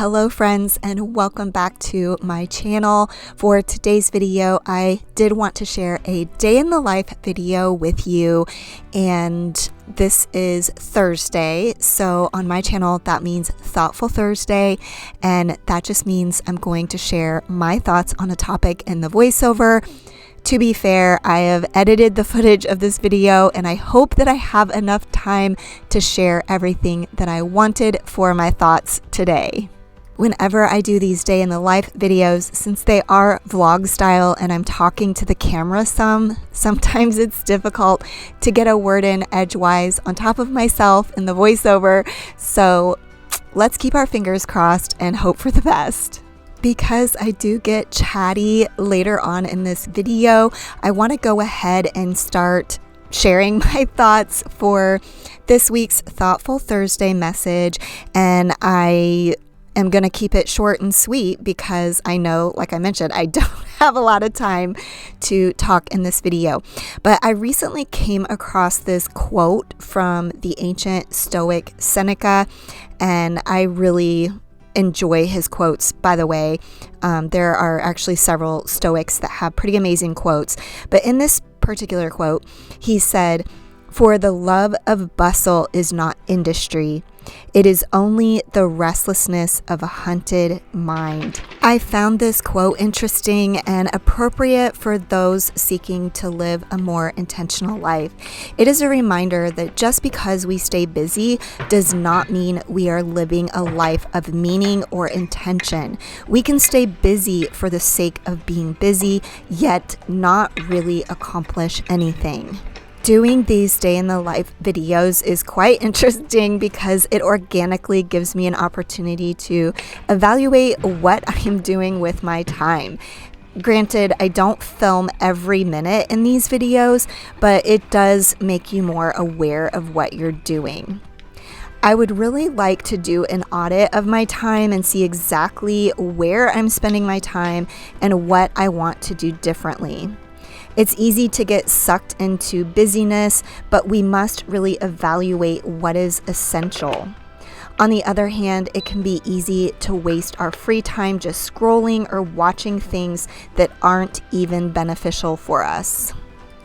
Hello friends, and welcome back to my channel. For today's video, I did want to share a day in the life video with you, and this is Thursday. So on my channel, that means Thoughtful Thursday, and that just means I'm going to share my thoughts on a topic in the voiceover. To be fair, I have edited the footage of this video and I hope that I have enough time to share everything that I wanted for my thoughts today. Whenever I do these day in the life videos, since they are vlog style and I'm talking to the camera sometimes it's difficult to get a word in edgewise on top of myself in the voiceover. So let's keep our fingers crossed and hope for the best. Because I do get chatty later on in this video, I want to go ahead and start sharing my thoughts for this week's Thoughtful Thursday message. And I am going to keep it short and sweet because I know, like I mentioned, I don't have a lot of time to talk in this video. But I recently came across this quote from the ancient stoic Seneca, and I really enjoy his quotes, by the way. There are actually several Stoics that have pretty amazing quotes, but in this particular quote, he said, "For the love of bustle is not industry. It is only the restlessness of a hunted mind." I found this quote interesting and appropriate for those seeking to live a more intentional life. It is a reminder that just because we stay busy does not mean we are living a life of meaning or intention. We can stay busy for the sake of being busy, yet not really accomplish anything. Doing these day in the life videos is quite interesting because it organically gives me an opportunity to evaluate what I'm doing with my time. Granted, I don't film every minute in these videos, but it does make you more aware of what you're doing. I would really like to do an audit of my time and see exactly where I'm spending my time and what I want to do differently. It's easy to get sucked into busyness, but we must really evaluate what is essential. On the other hand, it can be easy to waste our free time just scrolling or watching things that aren't even beneficial for us.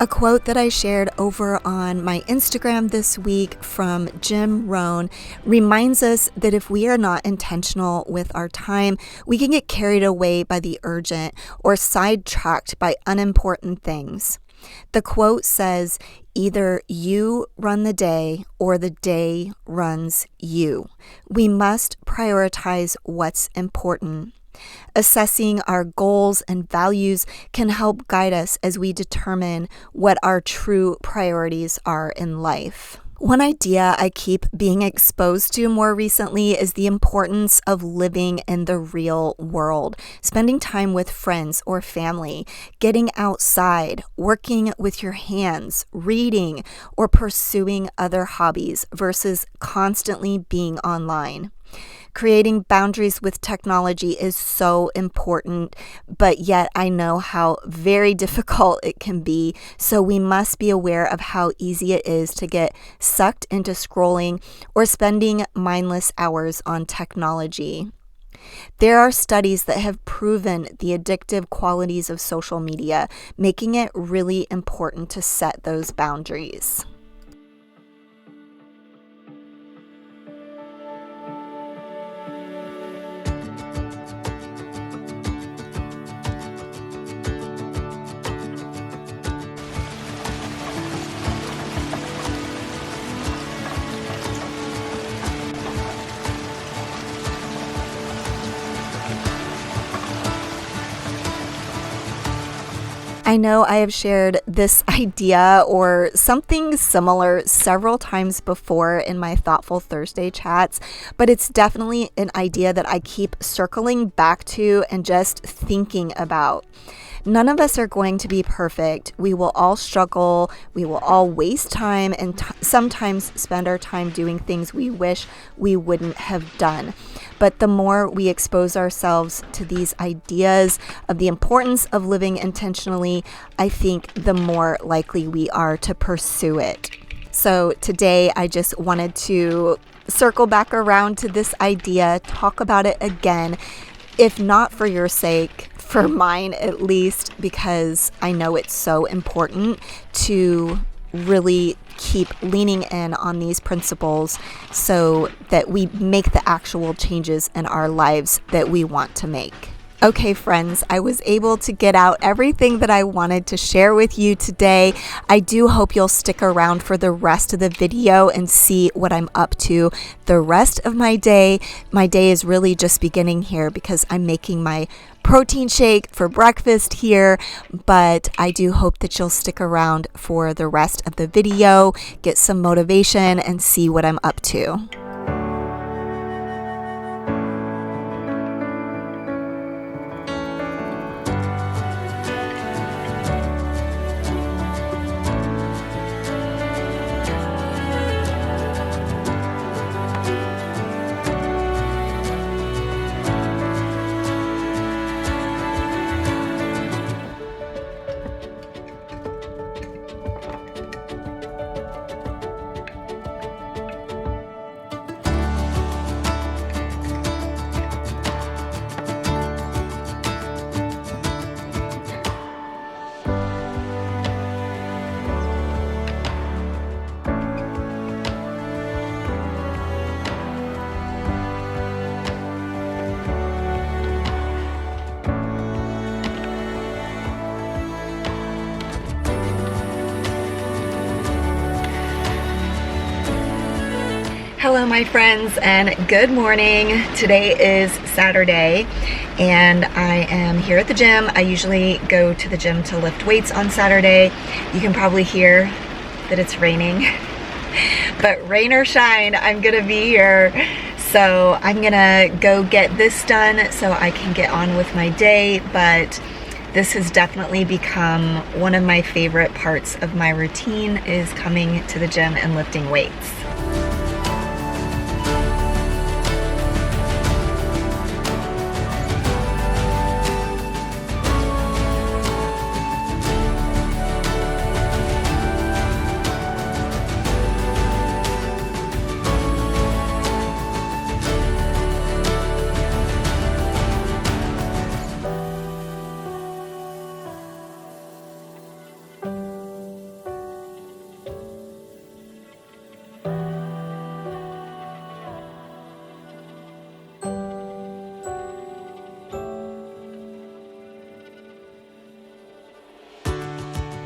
A quote that I shared over on my Instagram this week from Jim Rohn reminds us that if we are not intentional with our time, we can get carried away by the urgent or sidetracked by unimportant things. The quote says, "Either you run the day or the day runs you." We must prioritize what's important. Assessing our goals and values can help guide us as we determine what our true priorities are in life. One idea I keep being exposed to more recently is the importance of living in the real world, spending time with friends or family, getting outside, working with your hands, reading, or pursuing other hobbies versus constantly being online. Creating boundaries with technology is so important, but yet I know how very difficult it can be. So we must be aware of how easy it is to get sucked into scrolling or spending mindless hours on technology. There are studies that have proven the addictive qualities of social media, making it really important to set those boundaries. I know I have shared this idea or something similar several times before in my Thoughtful Thursday chats, but it's definitely an idea that I keep circling back to and just thinking about. None of us are going to be perfect. We will all struggle. We will all waste time and sometimes spend our time doing things we wish we wouldn't have done. But the more we expose ourselves to these ideas of the importance of living intentionally, I think the more likely we are to pursue it. So today I just wanted to circle back around to this idea, talk about it again, if not for your sake, for mine at least, because I know it's so important to really keep leaning in on these principles so that we make the actual changes in our lives that we want to make. Okay, friends, I was able to get out everything that I wanted to share with you today. I do hope you'll stick around for the rest of the video and see what I'm up to the rest of my day. My day is really just beginning here because I'm making my protein shake for breakfast here, but I do hope that you'll stick around for the rest of the video, get some motivation, and see what I'm up to. Hello my friends and good morning. Today is Saturday and I am here at the gym. I usually go to the gym to lift weights on Saturday. You can probably hear that it's raining, but rain or shine, I'm gonna be here. So I'm gonna go get this done so I can get on with my day, but this has definitely become one of my favorite parts of my routine is coming to the gym and lifting weights.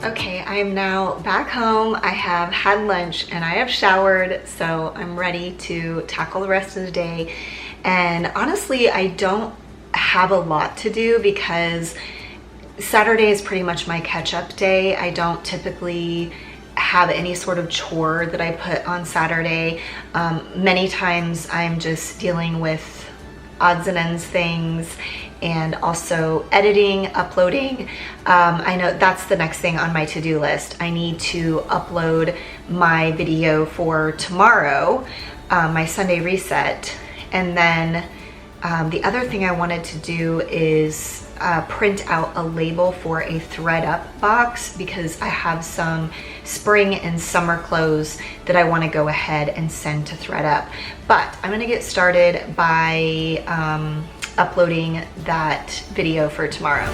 Okay, I am now back home. I have had lunch and I have showered, so I'm ready to tackle the rest of the day. And honestly, I don't have a lot to do because Saturday is pretty much my catch-up day. I don't typically have any sort of chore that I put on Saturday. Many times I'm just dealing with odds and ends things and also editing, uploading. I know that's the next thing on my to-do list. I need to upload my video for tomorrow, my Sunday reset. And then the other thing I wanted to do is print out a label for a ThredUp box because I have some spring and summer clothes that I want to go ahead and send to ThredUp. But I'm going to get started by uploading that video for tomorrow.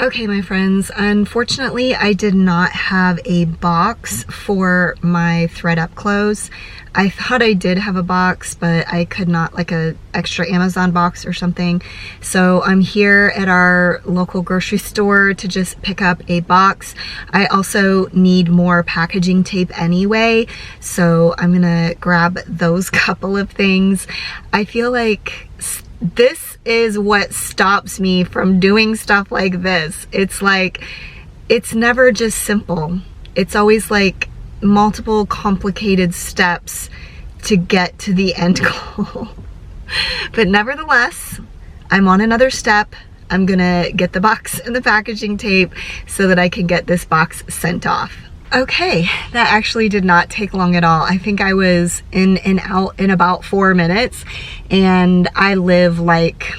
Okay, my friends, unfortunately, I did not have a box for my thread up clothes. I thought I did have a box, but I could not, like a extra Amazon box or something. So I'm here at our local grocery store to just pick up a box. I also need more packaging tape anyway, so I'm gonna grab those couple of things. I feel like this is what stops me from doing stuff like this. It's like, it's never just simple. It's always like multiple complicated steps to get to the end goal. But nevertheless, I'm on another step. I'm gonna get the box and the packaging tape so that I can get this box sent off. Okay, that actually did not take long at all. I think I was in and out in about 4 minutes, and I live like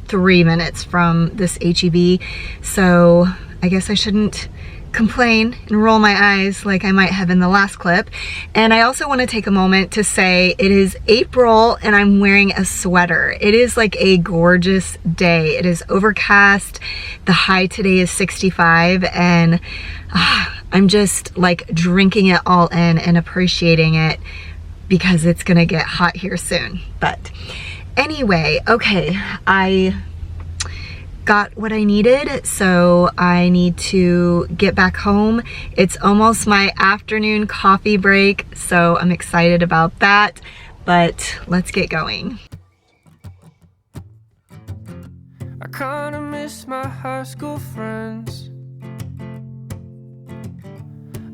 3 minutes from this HEB, so I guess I shouldn't complain and roll my eyes like I might have in the last clip. And I also want to take a moment to say it is April and I'm wearing a sweater. It is like a gorgeous day. It is overcast. The high today is 65, and I'm just like drinking it all in and appreciating it because it's gonna get hot here soon. But anyway, okay, I got what I needed, so I need to get back home. It's almost my afternoon coffee break, so I'm excited about that, but let's get going. I kinda miss my high school friends.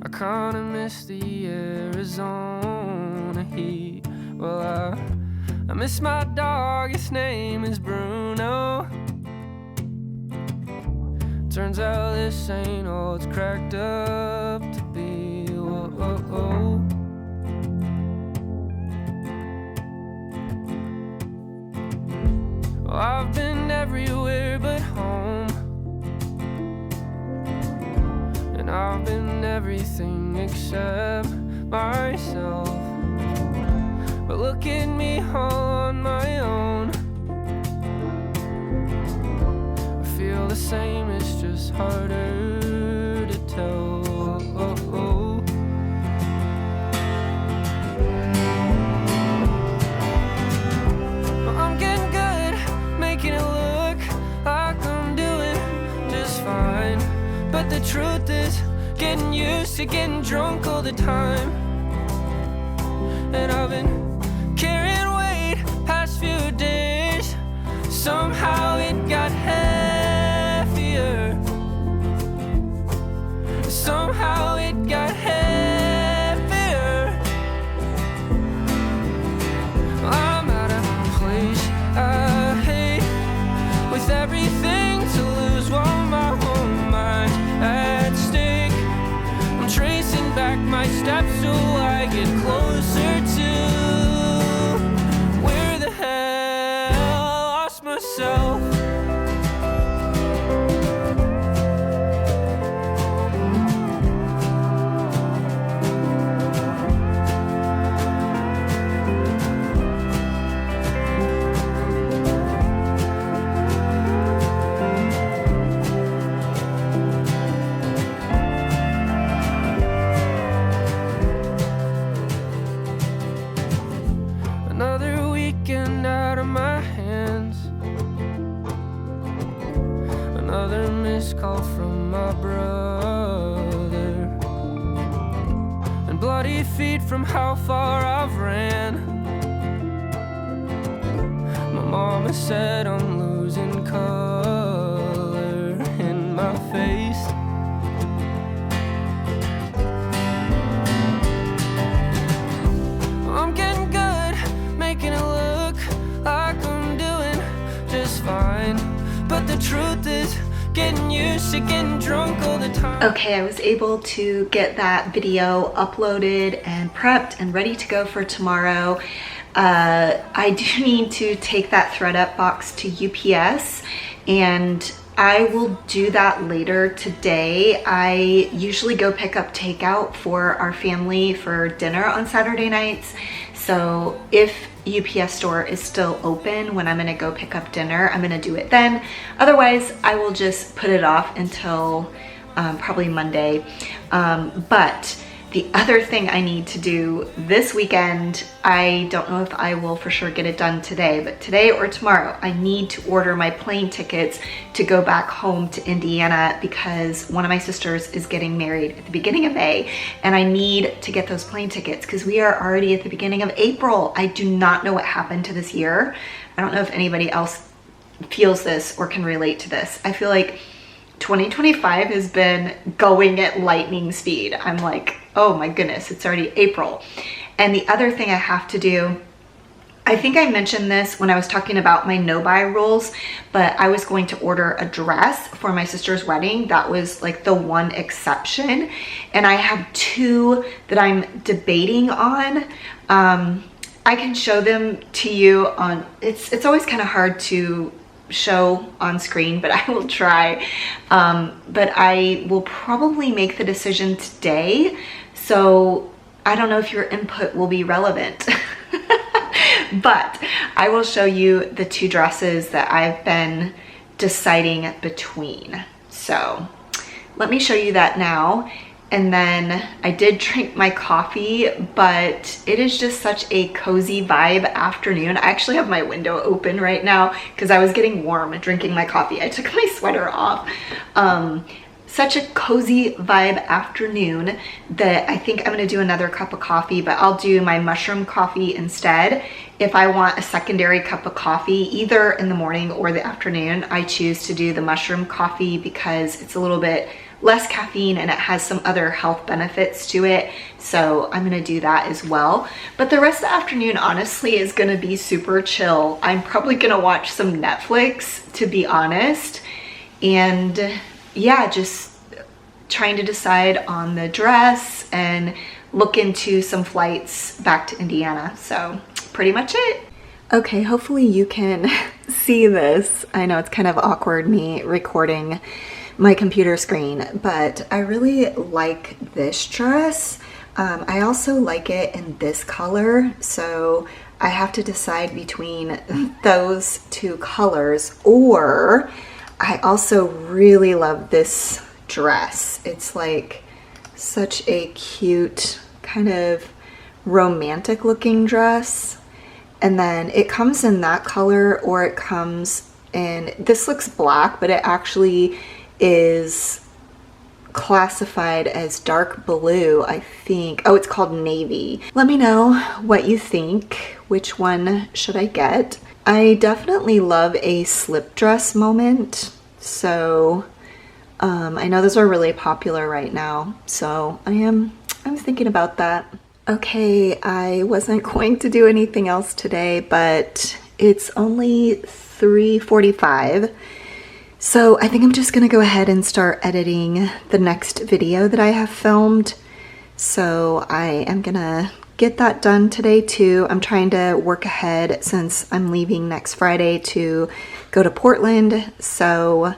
I kinda miss the Arizona heat. Well, I miss my dog, his name is Bruno. Turns out this ain't all it's cracked up to be. Whoa, whoa, whoa. Well, I've been everywhere but home, and I've been everything except myself. But look at me all on my own. I feel the same, it's just harder to tell. I'm getting good, making it look like I'm doing just fine. But the truth is, getting used to getting drunk all the time. And I've been carrying weight past few days. Somehow it got heavier. Somehow it got heavier. I'm at a place I hate, with everything to lose while my whole mind's at stake. I'm tracing back my steps so I get closer to where the hell I lost myself. Another weekend out of my hands. Another missed call from my brother, and bloody feet from how far I've ran. My mama said I'm losing color in my face. I'm getting good, making it look like I'm doing just fine. But the truth is, getting used to getting drunk all the time. Okay, I was able to get that video uploaded and prepped and ready to go for tomorrow. I do need to take that thread up box to UPS, and I will do that later today. I usually go pick up takeout for our family for dinner on Saturday nights. So if UPS store is still open when I'm gonna go pick up dinner, I'm gonna do it then. Otherwise, I will just put it off until probably Monday. But the other thing I need to do this weekend, I don't know if I will for sure get it done today, but today or tomorrow, I need to order my plane tickets to go back home to Indiana because one of my sisters is getting married at the beginning of May, and I need to get those plane tickets because we are already at the beginning of April. I do not know what happened to this year. I don't know if anybody else feels this or can relate to this. I feel like 2025 has been going at lightning speed. I'm like, oh my goodness, it's already April. And the other thing I have to do, I think I mentioned this when I was talking about my no-buy rules, but I was going to order a dress for my sister's wedding. That was like the one exception. And I have two that I'm debating on. I can show them to you on, it's always kind of hard to show on screen, but I will try. But I will probably make the decision today. So I don't know if your input will be relevant, but I will show you the two dresses that I've been deciding between. So let me show you that now. And then I did drink my coffee, but it is just such a cozy vibe afternoon. I actually have my window open right now because I was getting warm drinking my coffee. I took my sweater off. Such a cozy vibe afternoon that I think I'm gonna do another cup of coffee, but I'll do my mushroom coffee instead. If I want a secondary cup of coffee, either in the morning or the afternoon, I choose to do the mushroom coffee because it's a little bit less caffeine and it has some other health benefits to it. So I'm gonna do that as well. But the rest of the afternoon, honestly, is gonna be super chill. I'm probably gonna watch some Netflix, to be honest. And yeah, just trying to decide on the dress and look into some flights back to Indiana. So pretty much it. Okay, hopefully you can see this. I know it's kind of awkward me recording my computer screen, but I really like this dress. I also like it in this color, so I have to decide between those two colors, or I also really love this dress. It's like such a cute, kind of romantic looking dress. And then it comes in that color, or it comes in, this looks black, but it actually is classified as dark blue, I think. Oh, it's called navy. Let me know what you think. Which one should I get? I definitely love a slip dress moment. So I know those are really popular right now. So I'm thinking about that. Okay, I wasn't going to do anything else today, but it's only 3:45. So I think I'm just gonna go ahead and start editing the next video that I have filmed. So I am gonna get that done today too. I'm trying to work ahead since I'm leaving next Friday to go to Portland. So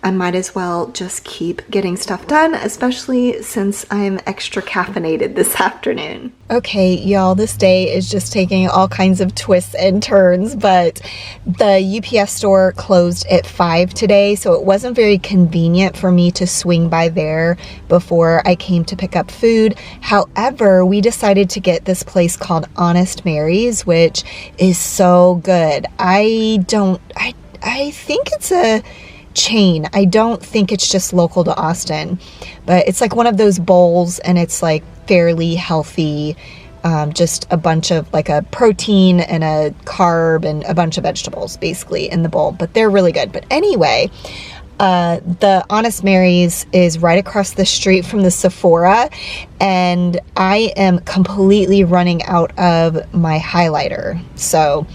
I might as well just keep getting stuff done, especially since I'm extra caffeinated this afternoon. Okay, y'all, this day is just taking all kinds of twists and turns, but the UPS store closed at 5 today, so it wasn't very convenient for me to swing by there before I came to pick up food. However, we decided to get this place called Honest Mary's, which is so good. I think it's a chain. I don't think it's just local to Austin, but it's like one of those bowls, and it's like fairly healthy, just a bunch of like a protein and a carb and a bunch of vegetables basically in the bowl, but they're really good. But anyway, the Honest Mary's is right across the street from the Sephora, and I am completely running out of my highlighter. So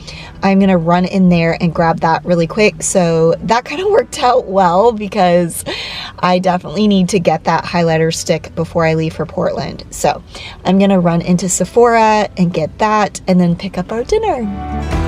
I'm gonna run in there and grab that really quick. So that kind of worked out well because I definitely need to get that highlighter stick before I leave for Portland. So I'm gonna run into Sephora and get that and then pick up our dinner.